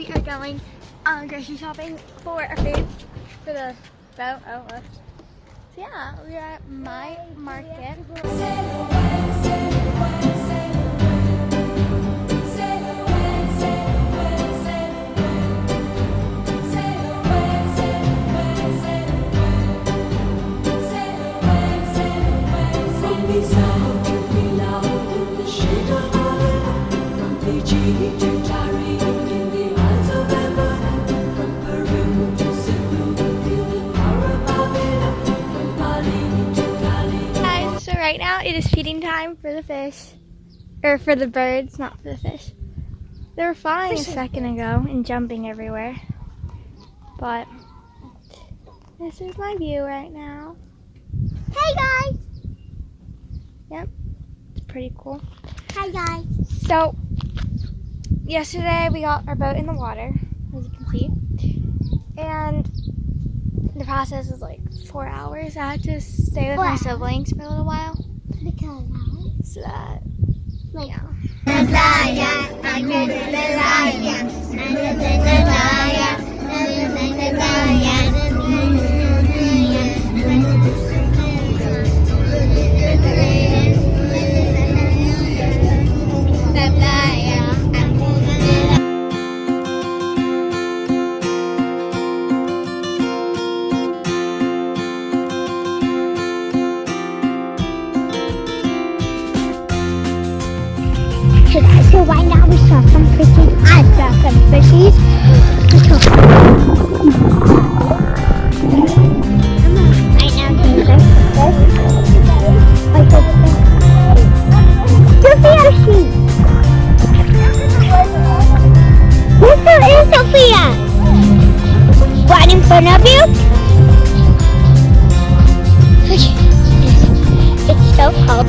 we are going grocery shopping for our food for the boat. Oh, look. So yeah, we are at my market. Guys, so right now it is feeding time for the fish, or for the birds, not for the fish. They were flying a second ago and jumping everywhere, but this is my view right now. Hey guys! Yep, it's pretty cool. Hi guys! So, yesterday we got our boat in the water, as you can see, and the process is like 4 hours. I had to stay with my siblings for a little while. Because So that, like, yeah. So right now we saw some fishies. I saw some fishies. Right now there's a Sophia! Where is Sophia? Right in front of you? It's so cold.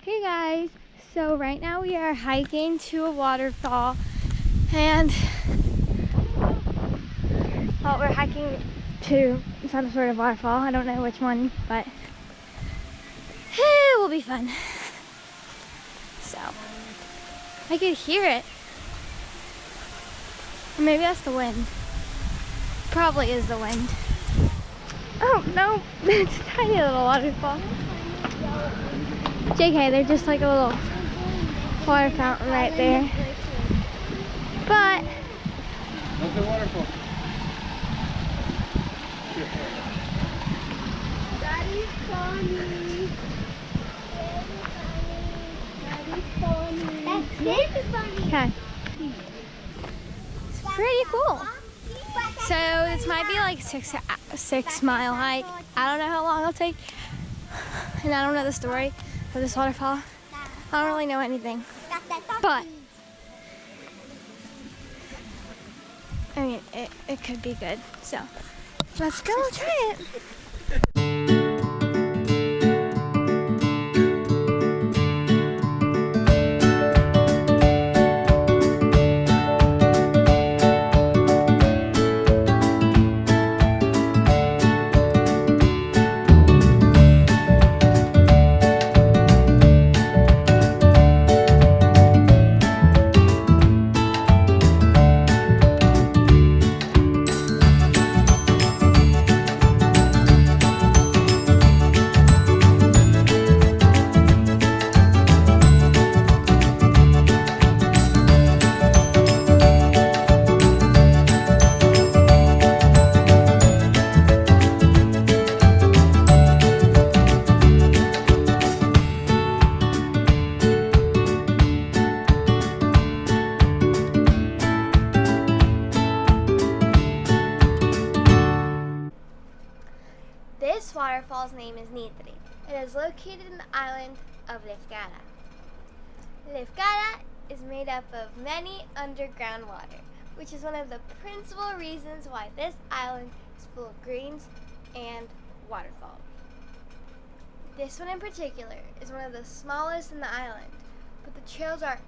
Hey guys, so right now we are hiking to a waterfall, and well, we're hiking to some sort of waterfall. I don't know which one, but it will be fun. So I could hear it, or maybe that's the wind. Probably is the wind. Oh no, it's a tiny little waterfall. JK, they're just like a little water fountain right there. But What's the waterfall? Daddy's funny. Daddy's funny. That's funny. okay, it's pretty cool. So this might be like a 6 mile hike. I don't know how long it'll take, and I don't know the story of this waterfall. I don't really know anything, but I mean it could be good. So let's go try it. This waterfall's name is Nydri. It is located in the island of Lefkada. Lefkada is made up of many underground water, which is one of the principal reasons why this island is full of greens and waterfalls. This one in particular is one of the smallest in the island, but the trails are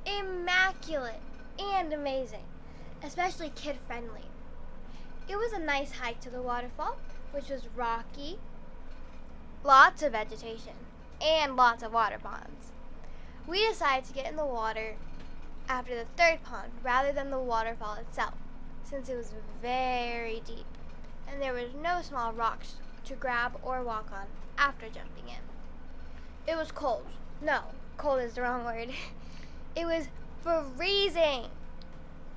immaculate and amazing, especially kid-friendly. It was a nice hike to the waterfall, which was rocky, lots of vegetation, and lots of water ponds. We decided to get in the water after the third pond rather than the waterfall itself, since it was very deep and there was no small rocks to grab or walk on after jumping in. It was cold. No, cold is the wrong word. It was freezing.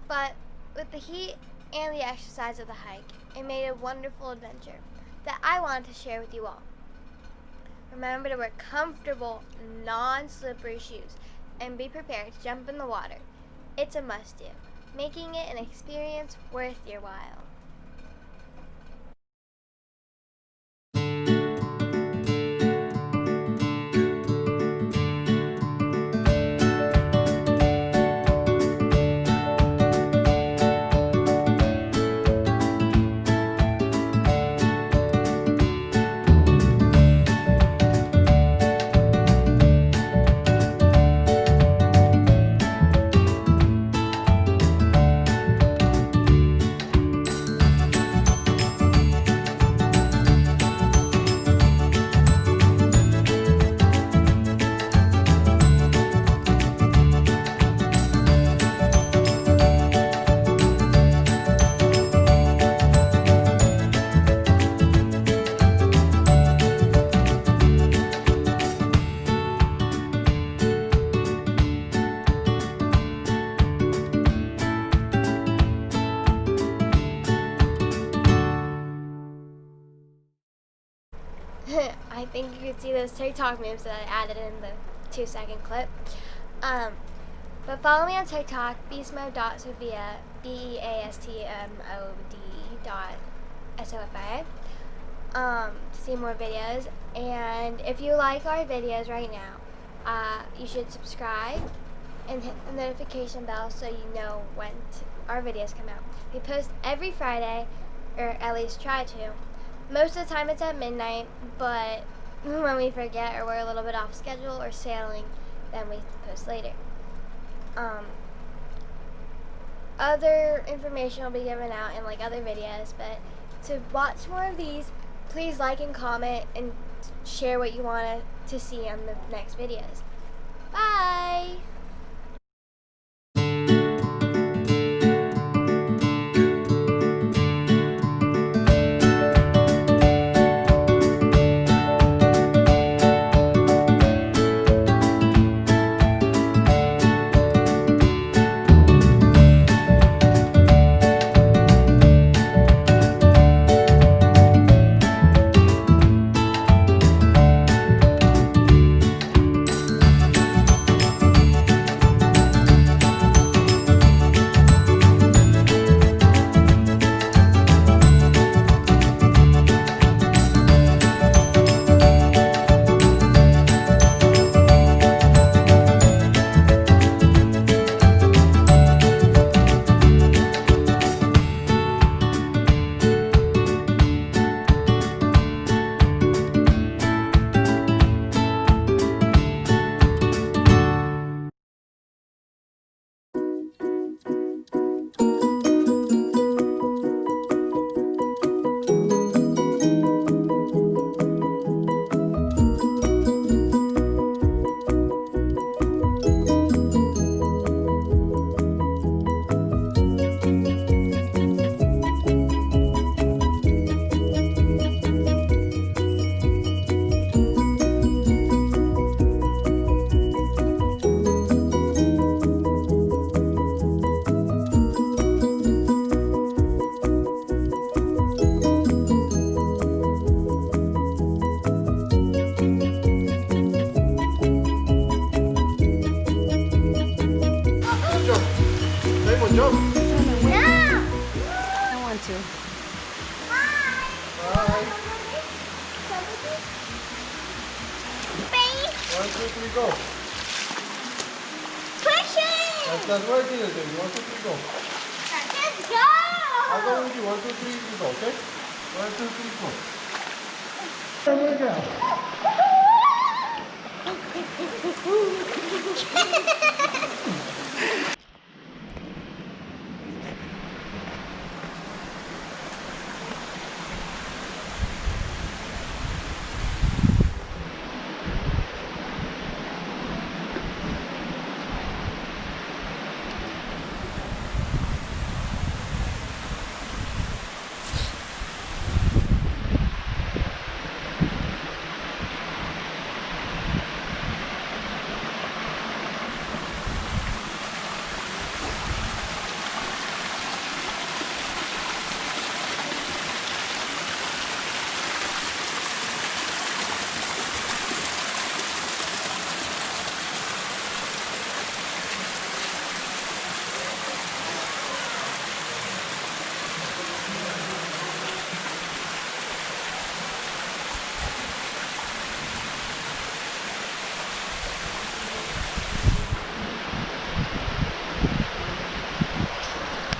But with the heat and the exercise of the hike, it made a wonderful adventure that I wanted to share with you all. Remember to wear comfortable, non-slippery shoes and be prepared to jump in the water. It's a must-do, making it an experience worth your while. I think you could see those TikTok memes that I added in the 2-second clip. But follow me on TikTok, beastmode.sophia, beastmod.sofa, to see more videos. And if you like our videos right now, you should subscribe and hit the notification bell so you know when our videos come out. We post every Friday, or at least try to. Most of the time it's at midnight, but when we forget or we're a little bit off schedule or sailing, then we post later. Other information will be given out in like other videos, but to watch more of these, please like and comment and share what you want to see on the next videos. Bye! Jump. No! I want to. Bye. 1, 2, 3, go. Push it! That's working again. 1, 2, 3, go. Let's go! I'll go with you. 1, 2, 3, you go, okay? 1, 2, 3, go. There we go.